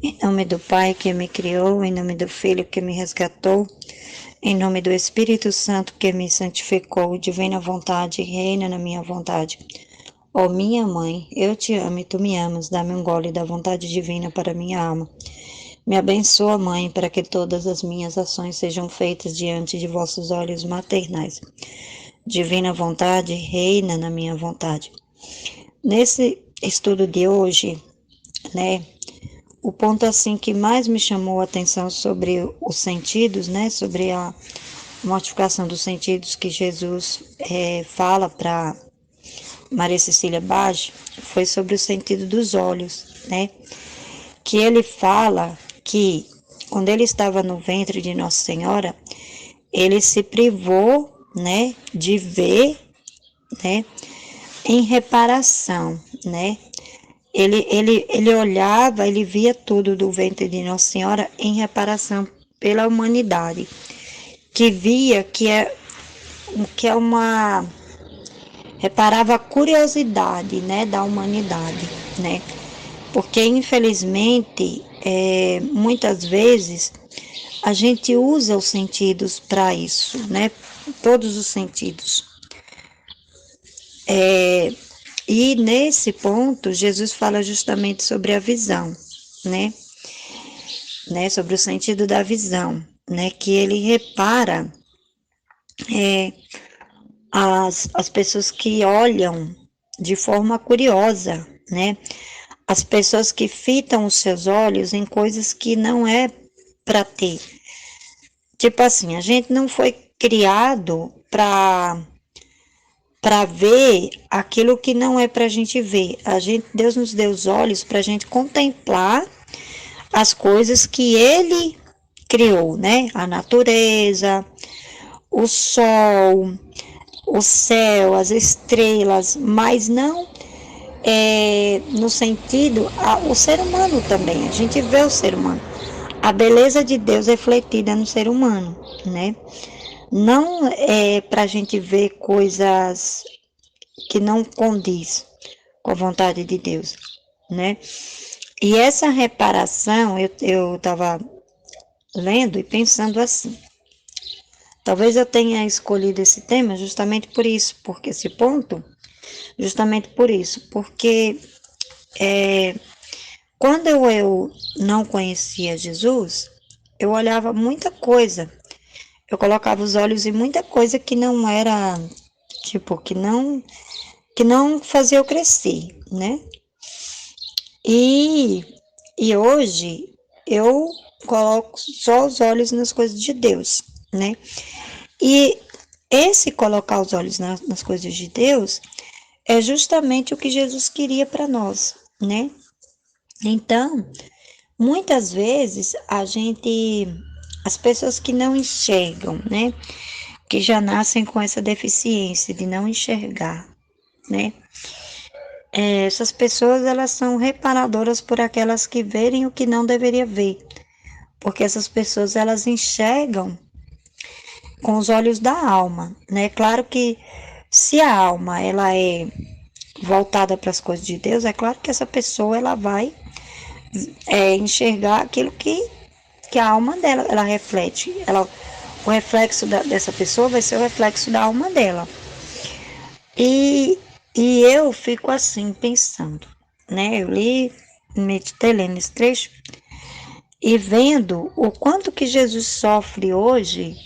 Em nome do Pai que me criou, em nome do Filho que me resgatou, em nome do Espírito Santo que me santificou, divina vontade, reina na minha vontade. Ó minha mãe, eu te amo e tu me amas, dá-me um gole da vontade divina para minha alma. Me abençoa, Mãe, para que todas as minhas ações sejam feitas diante de vossos olhos maternais. Divina vontade, reina na minha vontade. Nesse estudo de hoje, né, o ponto assim que mais me chamou a atenção sobre os sentidos, né, sobre a mortificação dos sentidos que Jesus fala para Maria Cecília Bage, foi sobre o sentido dos olhos, né, que ele fala que quando ele estava no ventre de Nossa Senhora, ele se privou, né, de ver, né, em reparação, né, ele olhava, ele via tudo do ventre de Nossa Senhora em reparação pela humanidade, que via que é uma reparava a curiosidade, né, da humanidade, né, porque infelizmente muitas vezes a gente usa os sentidos para isso, né, todos os sentidos. E nesse ponto, Jesus fala justamente sobre a visão, né? Sobre o sentido da visão, né? Que ele repara as pessoas que olham de forma curiosa, né? As pessoas que fitam os seus olhos em coisas que não é para ter. Tipo assim, a gente não foi criado para ver aquilo que não é para a gente ver. Deus nos deu os olhos para a gente contemplar as coisas que Ele criou, né? A natureza, o sol, o céu, as estrelas, mas não no sentido o ser humano também. A gente vê o ser humano, a beleza de Deus refletida no ser humano, né? Não é para a gente ver coisas que não condiz com a vontade de Deus, né? E essa reparação, eu estava lendo e pensando assim, talvez eu tenha escolhido esse tema justamente por isso, porque esse ponto, justamente por isso, porque quando eu não conhecia Jesus, eu olhava muita coisa, eu colocava os olhos em muita coisa que não era, tipo, que não fazia eu crescer, né? E, e hoje eu coloco só os olhos nas coisas de Deus, né? E esse colocar os olhos nas coisas de Deus é justamente o que Jesus queria para nós, né? Então, muitas vezes as pessoas que não enxergam, né? Que já nascem com essa deficiência de não enxergar, né? Essas pessoas, elas são reparadoras por aquelas que verem o que não deveria ver, porque essas pessoas, elas enxergam com os olhos da alma, né? Claro que se a alma, ela é voltada para as coisas de Deus, é claro que essa pessoa, ela vai enxergar aquilo que a alma dela, ela reflete, o reflexo dessa pessoa vai ser o reflexo da alma dela. E eu fico assim, pensando, né? Eu meditei lendo esse trecho e vendo o quanto que Jesus sofre hoje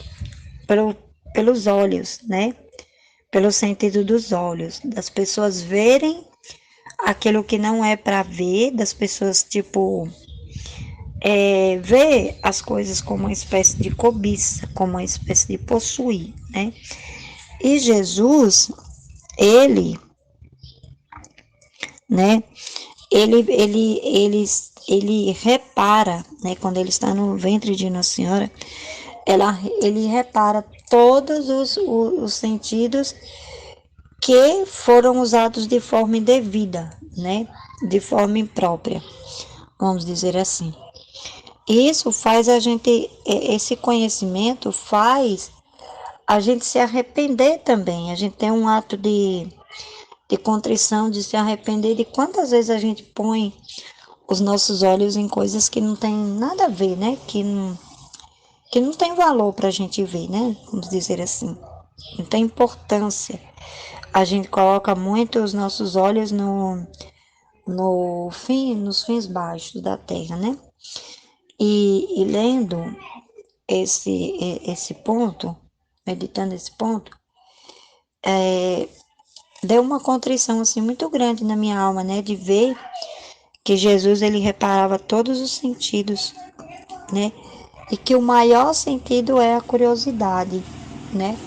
pelos olhos, né? Pelo sentido dos olhos, das pessoas verem aquilo que não é para ver, das pessoas, tipo, ver as coisas como uma espécie de cobiça, como uma espécie de possuir, né? E Jesus, ele, né? Ele repara, né? Quando ele está no ventre de Nossa Senhora, ele repara todos os sentidos que foram usados de forma indevida, né? De forma imprópria, vamos dizer assim. Isso faz esse conhecimento faz a gente se arrepender também. A gente tem um ato de contrição, de se arrepender de quantas vezes a gente põe os nossos olhos em coisas que não tem nada a ver, né? Que não tem valor para a gente ver, né? Vamos dizer assim. Não tem importância. A gente coloca muito os nossos olhos nos fins baixos da terra, né? E lendo esse ponto, meditando esse ponto, deu uma contrição assim muito grande na minha alma, né? De ver que Jesus ele reparava todos os sentidos, né? E que o maior sentido é a curiosidade, né?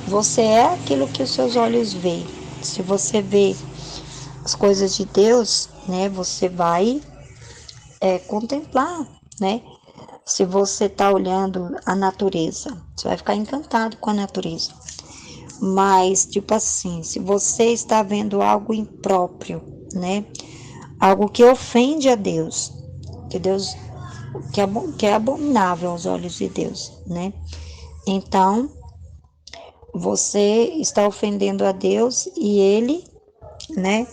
Você é aquilo que os seus olhos veem. Se você vê as coisas de Deus, né? Você vai contemplar, né? Se você está olhando a natureza, você vai ficar encantado com a natureza. Mas, tipo assim, se você está vendo algo impróprio, né? Algo que ofende a Deus, que é abominável aos olhos de Deus, né? Então, você está ofendendo a Deus e ele, né?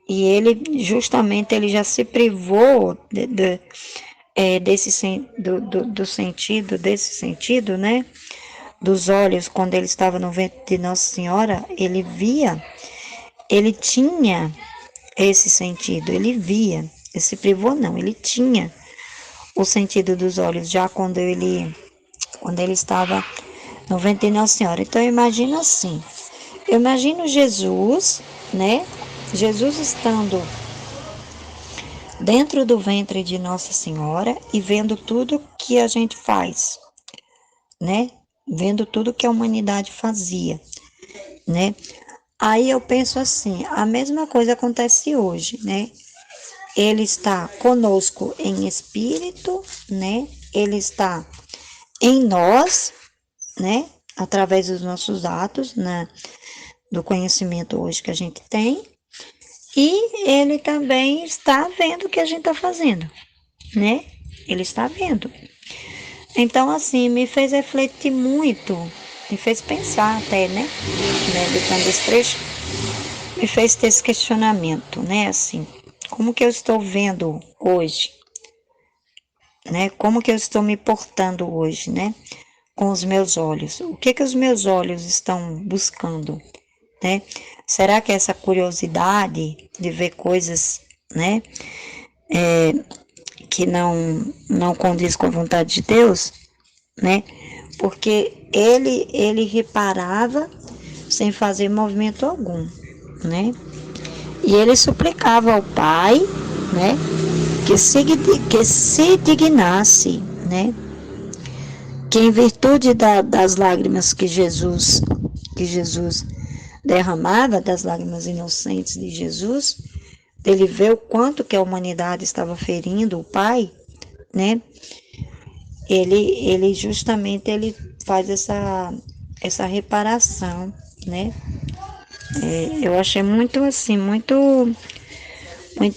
E ele, justamente, ele já se privou do sentido, desse sentido, né? Dos olhos, quando ele estava no ventre de Nossa Senhora, ele via, ele tinha esse sentido, ele via, ele se privou não, ele tinha o sentido dos olhos, já quando ele estava no ventre de Nossa Senhora. Então, eu imagino assim, eu imagino Jesus, né? Jesus estando dentro do ventre de Nossa Senhora e vendo tudo que a gente faz, né? Vendo tudo que a humanidade fazia, né? Aí eu penso assim, a mesma coisa acontece hoje, né? Ele está conosco em espírito, né? Ele está em nós, né? Através dos nossos atos, né? Do conhecimento hoje que a gente tem. E ele também está vendo o que a gente está fazendo, né? Ele está vendo. Então, assim, me fez refletir muito, me fez pensar até, né? Meditando esse trecho, me fez ter esse questionamento, né? Assim, como que eu estou vendo hoje, né? Como que eu estou me portando hoje, né? Com os meus olhos. O que que os meus olhos estão buscando, né? Será que essa curiosidade de ver coisas, né? Que não condiz com a vontade de Deus, né? Porque ele reparava sem fazer movimento algum, né? E ele suplicava ao Pai, né? Que se dignasse, né? Que em virtude das lágrimas que Jesus derramava, das lágrimas inocentes de Jesus, ele vê o quanto que a humanidade estava ferindo o Pai, né? Ele justamente ele faz essa reparação, né? Eu achei muito assim, muito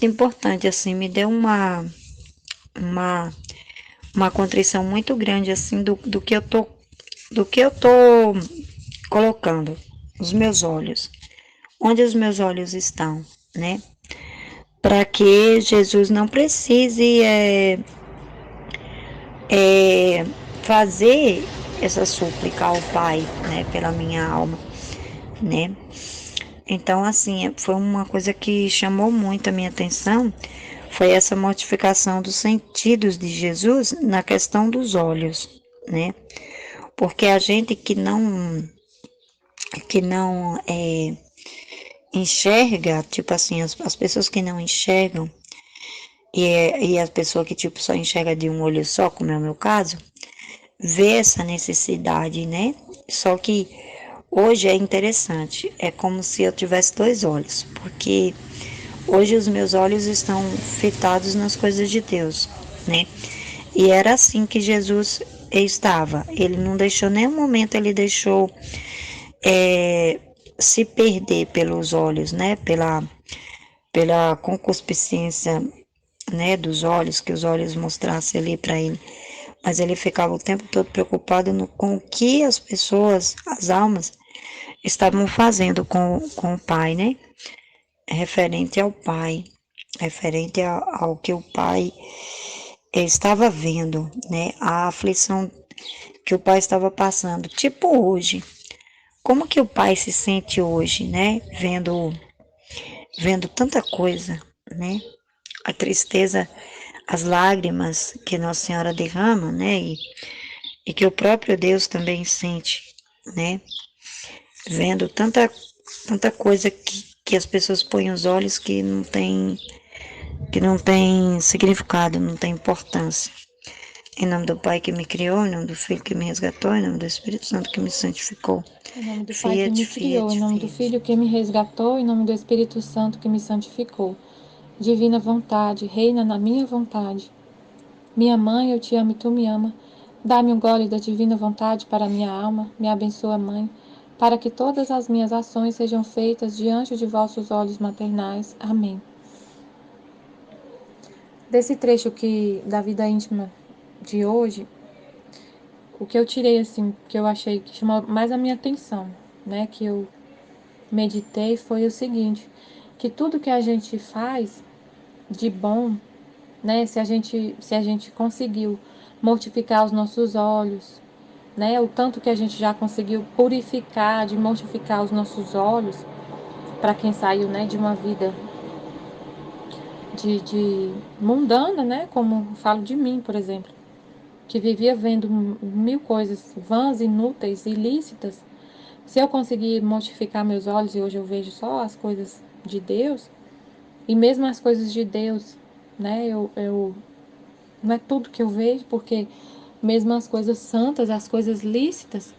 importante assim, me deu uma, uma contrição muito grande assim do que eu tô colocando os meus olhos, onde os meus olhos estão, né? Para que Jesus não precise fazer essa súplica ao Pai, né, pela minha alma, né? Então, assim, foi uma coisa que chamou muito a minha atenção, foi essa mortificação dos sentidos de Jesus na questão dos olhos, né? Porque a gente que não enxerga, tipo assim, as pessoas que não enxergam e as pessoas que tipo só enxerga de um olho só, como é o meu caso, vê essa necessidade, né? Só que hoje é interessante, é como se eu tivesse dois olhos, porque hoje os meus olhos estão fitados nas coisas de Deus, né? E era assim que Jesus estava. Ele não deixou nenhum momento, ele deixou se perder pelos olhos, né? Pela concupiscência, né? Dos olhos, que os olhos mostrassem ali para ele. Mas ele ficava o tempo todo preocupado com o que as pessoas, as almas, estavam fazendo com o Pai, né? Referente ao Pai. referente ao que o pai estava vendo, né? A aflição que o pai estava passando. Tipo hoje, como que o pai se sente hoje, né? Vendo tanta coisa, né? A tristeza, as lágrimas que Nossa Senhora derrama, né? E que o próprio Deus também sente, né? Vendo tanta coisa que as pessoas põem os olhos que não tem significado, não tem importância. Em nome do Pai que me criou, em nome do Filho que me resgatou, em nome do Espírito Santo que me santificou. Em nome do Pai que Fiat, me criou, em fiat, nome do fiat. Filho que me resgatou, em nome do Espírito Santo que me santificou. Divina vontade, reina na minha vontade. Minha mãe, eu te amo e tu me ama. Dá-me um gole da divina vontade para a minha alma, me abençoa, Mãe, para que todas as minhas ações sejam feitas diante de vossos olhos maternais. Amém. Desse trecho da vida íntima de hoje, o que eu tirei assim, que eu achei que chamou mais a minha atenção, né, que eu meditei foi o seguinte, que tudo que a gente faz de bom, né, se a gente conseguiu mortificar os nossos olhos, né, o tanto que a gente já conseguiu purificar, de mortificar os nossos olhos, para quem saiu, né, de uma vida de mundana, né, como falo de mim, por exemplo, que vivia vendo mil coisas vãs, inúteis, ilícitas. Se eu conseguir mortificar meus olhos e hoje eu vejo só as coisas de Deus, e mesmo as coisas de Deus, né, eu não é tudo que eu vejo, porque mesmo as coisas santas, as coisas lícitas,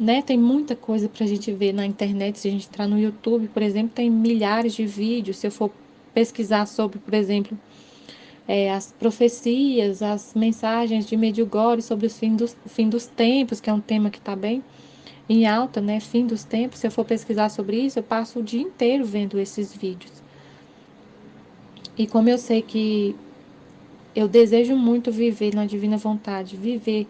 né, tem muita coisa para a gente ver na internet. Se a gente entrar no YouTube, por exemplo, tem milhares de vídeos. Se eu for pesquisar sobre, por exemplo, as profecias, as mensagens de Medjugorje sobre o fim dos tempos, que é um tema que está bem em alta, né? Fim dos tempos. Se eu for pesquisar sobre isso, eu passo o dia inteiro vendo esses vídeos. E como eu sei que eu desejo muito viver na divina vontade, viver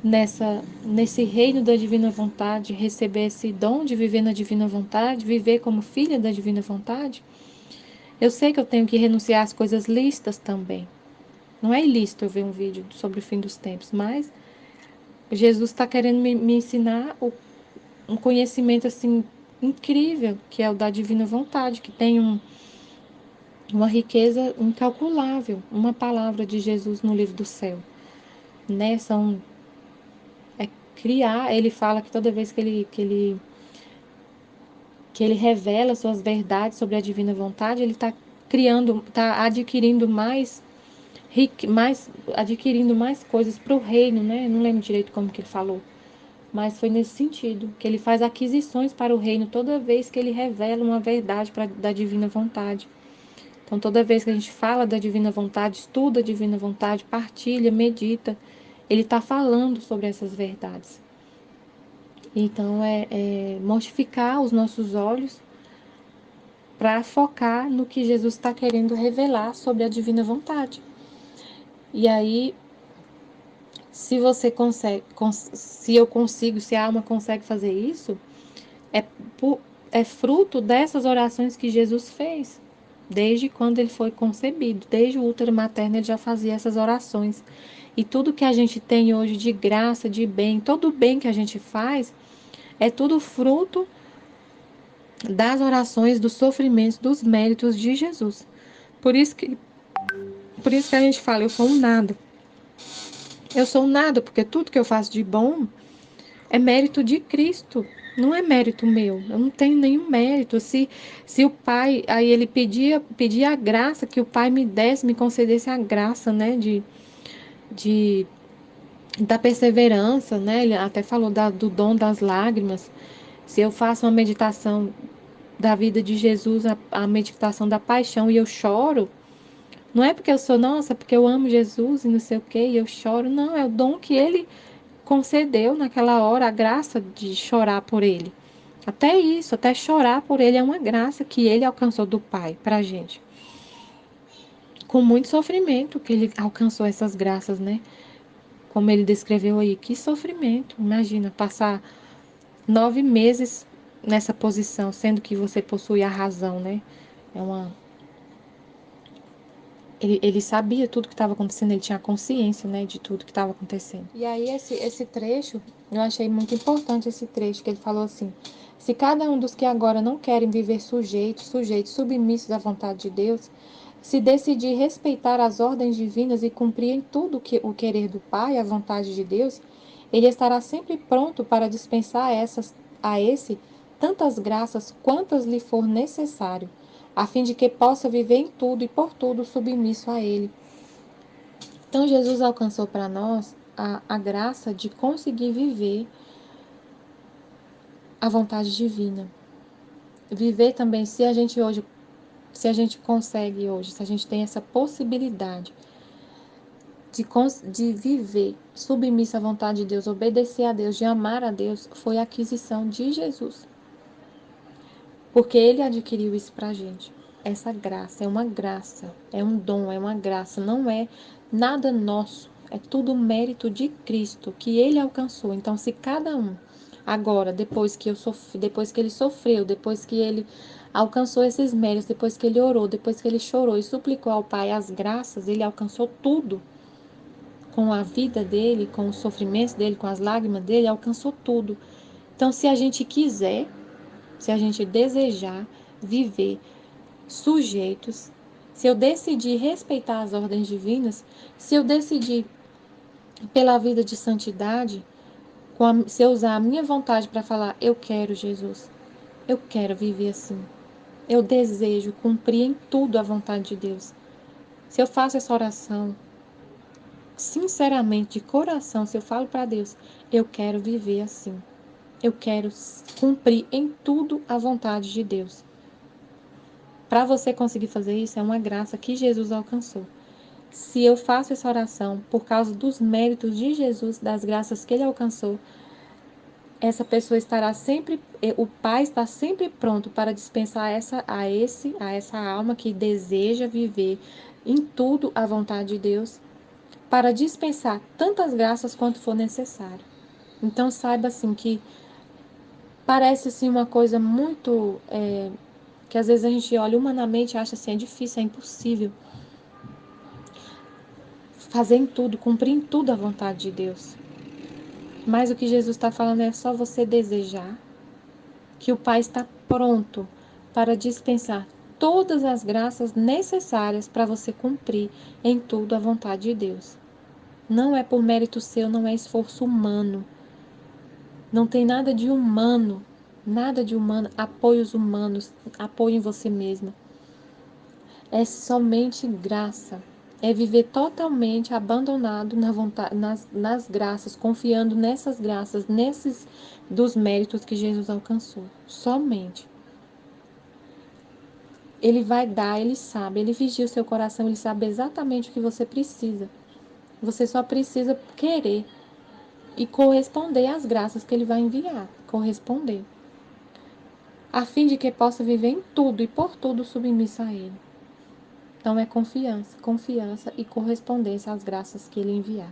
nesse reino da divina vontade, receber esse dom de viver na divina vontade, viver como filha da divina vontade, eu sei que eu tenho que renunciar às coisas lícitas também. Não é ilícito eu ver um vídeo sobre o fim dos tempos, mas Jesus está querendo me ensinar um conhecimento assim incrível, que é o da divina vontade, que tem uma riqueza incalculável, uma palavra de Jesus no livro do céu, né? Criar, ele fala que toda vez que ele revela suas verdades sobre a divina vontade, ele está criando, está adquirindo adquirindo mais coisas para o reino, né? Não lembro direito como que ele falou, mas foi nesse sentido, que ele faz aquisições para o reino toda vez que ele revela uma verdade da divina vontade. Então, toda vez que a gente fala da divina vontade, estuda a divina vontade, partilha, medita, ele está falando sobre essas verdades. Então, é mortificar os nossos olhos para focar no que Jesus está querendo revelar sobre a divina vontade. E aí, se você consegue, se eu consigo, se a alma consegue fazer isso, é, é fruto dessas orações que Jesus fez. Desde quando ele foi concebido, desde o útero materno ele já fazia essas orações. E tudo que a gente tem hoje de graça, de bem, todo o bem que a gente faz, é tudo fruto das orações, dos sofrimentos, dos méritos de Jesus. Por isso que, por isso que a gente fala, eu sou um nada. Eu sou um nada, porque tudo que eu faço de bom é mérito de Cristo, não é mérito meu. Eu não tenho nenhum mérito. Se o Pai, aí ele pedia a graça, que o Pai me desse, me concedesse a graça, né, de da perseverança, né? Ele até falou do dom das lágrimas. Se eu faço uma meditação da vida de Jesus, a meditação da paixão, e eu choro, não é porque eu sou, nossa, porque eu amo Jesus e não sei o que, e eu choro, não, é o dom que ele concedeu naquela hora, a graça de chorar por ele. Até isso, até chorar por ele é uma graça que ele alcançou do Pai pra gente. Com muito sofrimento que ele alcançou essas graças, né? Como ele descreveu aí, que sofrimento. Imagina, passar 9 meses nessa posição, sendo que você possui a razão, né? É uma, Ele sabia tudo que estava acontecendo, ele tinha consciência, né, de tudo que estava acontecendo. E aí esse trecho, eu achei muito importante esse trecho, que ele falou assim: se cada um dos que agora não querem viver sujeitos, submissos à vontade de Deus, se decidir respeitar as ordens divinas e cumprir em tudo o querer do Pai, a vontade de Deus, ele estará sempre pronto para dispensar a esse tantas graças quantas lhe for necessário, a fim de que possa viver em tudo e por tudo submisso a Ele. Então, Jesus alcançou para nós a graça de conseguir viver a vontade divina. Viver também, se a gente consegue hoje, se a gente tem essa possibilidade de viver submisso à vontade de Deus, obedecer a Deus, de amar a Deus, foi a aquisição de Jesus. Porque Ele adquiriu isso para a gente. Essa graça é um dom, é uma graça, não é nada nosso, é tudo mérito de Cristo que Ele alcançou. Então, se cada um agora, depois que Ele sofreu, depois que Ele alcançou esses méritos, depois que Ele orou, depois que Ele chorou e suplicou ao Pai as graças, Ele alcançou tudo. Com a vida dele, com os sofrimentos dele, com as lágrimas dele, alcançou tudo. Então, se a gente quiser, se a gente desejar viver sujeitos, se eu decidir respeitar as ordens divinas, se eu decidir pela vida de santidade, se eu usar a minha vontade para falar, eu quero Jesus, eu quero viver assim, eu desejo cumprir em tudo a vontade de Deus. Se eu faço essa oração, sinceramente, de coração, se eu falo para Deus, eu quero viver assim, eu quero cumprir em tudo a vontade de Deus. Para você conseguir fazer isso, é uma graça que Jesus alcançou. Se eu faço essa oração por causa dos méritos de Jesus, das graças que ele alcançou, essa pessoa estará sempre, o Pai está sempre pronto para dispensar a essa alma que deseja viver em tudo a vontade de Deus, para dispensar tantas graças quanto for necessário. Então saiba assim que parece assim uma coisa muito que às vezes a gente olha humanamente e acha assim, é difícil, é impossível fazer em tudo, cumprir em tudo a vontade de Deus. Mas o que Jesus está falando é só você desejar, que o Pai está pronto para dispensar todas as graças necessárias para você cumprir em tudo a vontade de Deus. Não é por mérito seu, não é esforço humano. Não tem nada de humano, apoios humanos, apoio em você mesma. É somente graça. É viver totalmente abandonado nas graças, confiando nessas graças, nesses dos méritos que Jesus alcançou. Somente. Ele vai dar, ele sabe, ele vigia o seu coração, ele sabe exatamente o que você precisa. Você só precisa querer e corresponder às graças que ele vai enviar. Corresponder. A fim de que possa viver em tudo e por tudo submissa a ele. Então é confiança e correspondência às graças que ele enviar.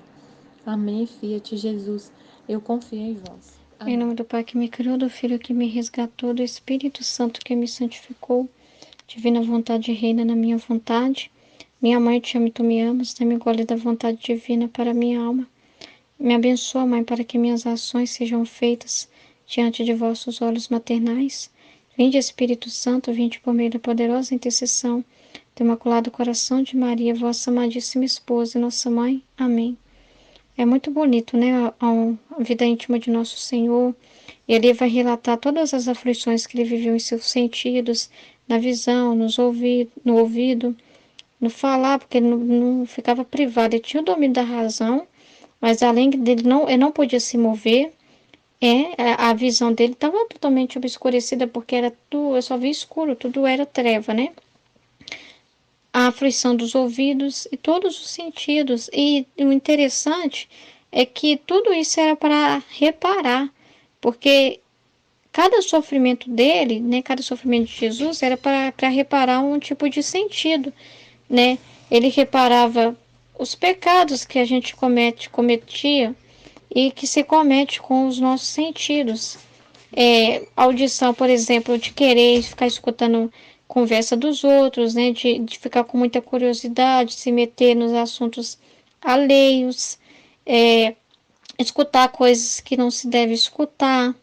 Amém, Fiat Jesus, eu confio em vós. Amém. Em nome do Pai que me criou, do Filho que me resgatou, do Espírito Santo que me santificou, divina vontade reina na minha vontade. Minha mãe, te amo e tu me amas, dá-me gole da vontade divina para a minha alma. Me abençoa, Mãe, para que minhas ações sejam feitas diante de vossos olhos maternais. Vinde, Espírito Santo, vinde por meio da poderosa intercessão do Imaculado Coração de Maria, vossa amadíssima esposa e nossa Mãe. Amém. É muito bonito, né, a vida íntima de Nosso Senhor. Ele vai relatar todas as aflições que ele viveu em seus sentidos, na visão, no ouvido, no falar, porque ele não ficava privado. Ele tinha o domínio da razão, mas além dele, ele não podia se mover. A visão dele estava totalmente obscurecida, porque era tudo, eu só via escuro, tudo era treva, né? A aflição dos ouvidos e todos os sentidos. E o interessante é que tudo isso era para reparar, porque cada sofrimento dele, né, cada sofrimento de Jesus era para reparar um tipo de sentido, né? Ele reparava os pecados que a gente cometia e que se comete com os nossos sentidos. Audição, por exemplo, de querer ficar escutando conversa dos outros, né? De ficar com muita curiosidade, se meter nos assuntos alheios, escutar coisas que não se deve escutar,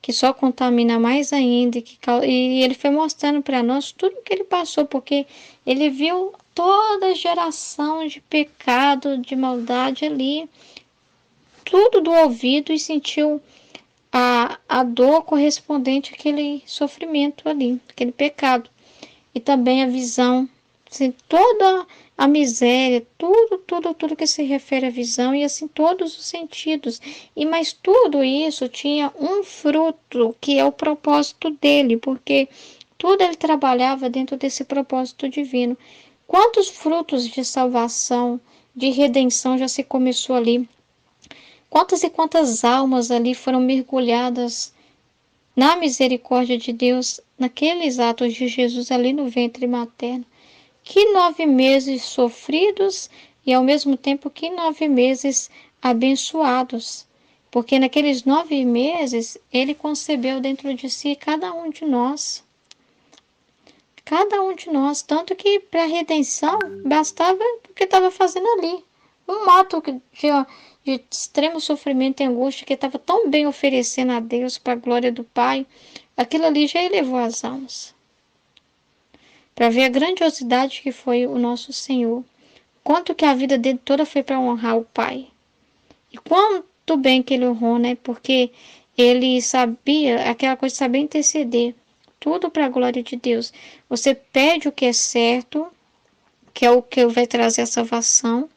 que só contamina mais ainda, e ele foi mostrando para nós tudo que ele passou, porque ele viu toda a geração de pecado, de maldade ali, tudo do ouvido, e sentiu a dor correspondente àquele sofrimento ali, aquele pecado. E também a visão, assim, toda a miséria, tudo que se refere à visão, e assim todos os sentidos. E mas tudo isso tinha um fruto, que é o propósito dele, porque tudo ele trabalhava dentro desse propósito divino. Quantos frutos de salvação, de redenção já se começou ali? Quantas e quantas almas ali foram mergulhadas na misericórdia de Deus, naqueles atos de Jesus ali no ventre materno? Que 9 meses sofridos e ao mesmo tempo que 9 meses abençoados. Porque naqueles 9 meses ele concebeu dentro de si cada um de nós. Cada um de nós. Tanto que para a redenção bastava o que estava fazendo ali. Um ato de extremo sofrimento e angústia que estava tão bem oferecendo a Deus para a glória do Pai. Aquilo ali já elevou as almas. Para ver a grandiosidade que foi o nosso Senhor. Quanto que a vida dele toda foi para honrar o Pai. E quanto bem que ele honrou, né? Porque ele sabia, aquela coisa de saber interceder. Tudo para a glória de Deus. Você pede o que é certo, que é o que vai trazer a salvação.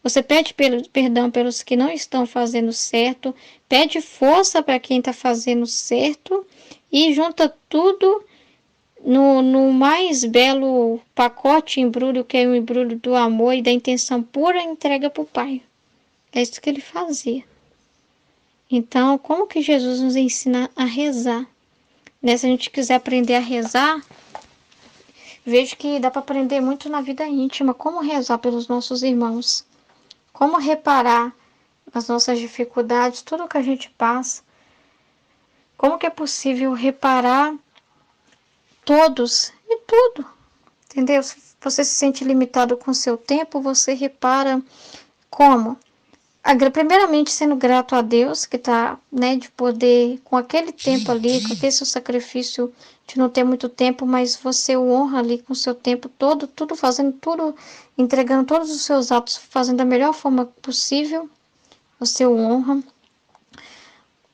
Você pede perdão pelos que não estão fazendo certo. Pede força para quem está fazendo certo. E junta tudo no mais belo pacote, embrulho, que é o embrulho do amor e da intenção pura, entrega para o Pai. É isso que ele fazia. Então, como que Jesus nos ensina a rezar? Se a gente quiser aprender a rezar, vejo que dá para aprender muito na vida íntima, como rezar pelos nossos irmãos, como reparar as nossas dificuldades, tudo que a gente passa, como que é possível reparar todos e tudo, entendeu? Se você se sente limitado com o seu tempo, você repara como? Primeiramente sendo grato a Deus, que está, né, de poder, com aquele tempo ali, com aquele seu sacrifício de não ter muito tempo, mas você o honra ali com o seu tempo todo, tudo fazendo, tudo, entregando todos os seus atos, fazendo da melhor forma possível, você o honra.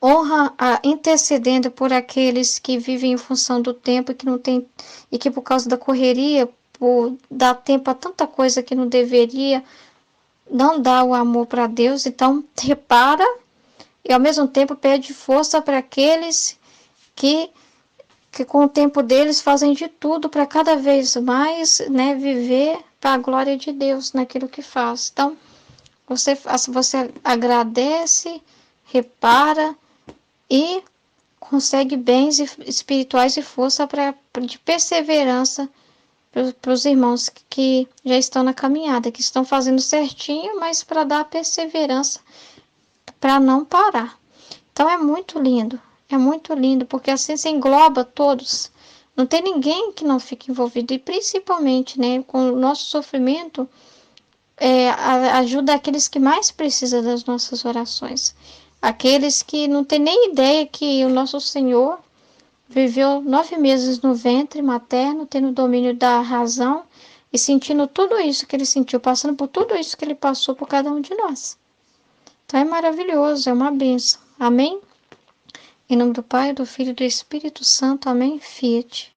Honra intercedendo por aqueles que vivem em função do tempo e que não tem, e que por causa da correria, por dar tempo a tanta coisa que não deveria, não dá o amor para Deus. Então repara e ao mesmo tempo pede força para aqueles que com o tempo deles fazem de tudo para cada vez mais, né, viver para a glória de Deus naquilo que faz. Então você agradece, repara e consegue bens espirituais e força de perseverança para os irmãos que já estão na caminhada, que estão fazendo certinho, mas para dar perseverança, para não parar. Então é muito lindo, porque assim se engloba todos. Não tem ninguém que não fique envolvido, e principalmente, né, com o nosso sofrimento, ajuda aqueles que mais precisam das nossas orações. Aqueles que não têm nem ideia que o nosso Senhor viveu 9 meses no ventre materno, tendo domínio da razão e sentindo tudo isso que ele sentiu, passando por tudo isso que ele passou por cada um de nós. Então é maravilhoso, é uma bênção. Amém? Em nome do Pai, do Filho e do Espírito Santo. Amém? Fiat.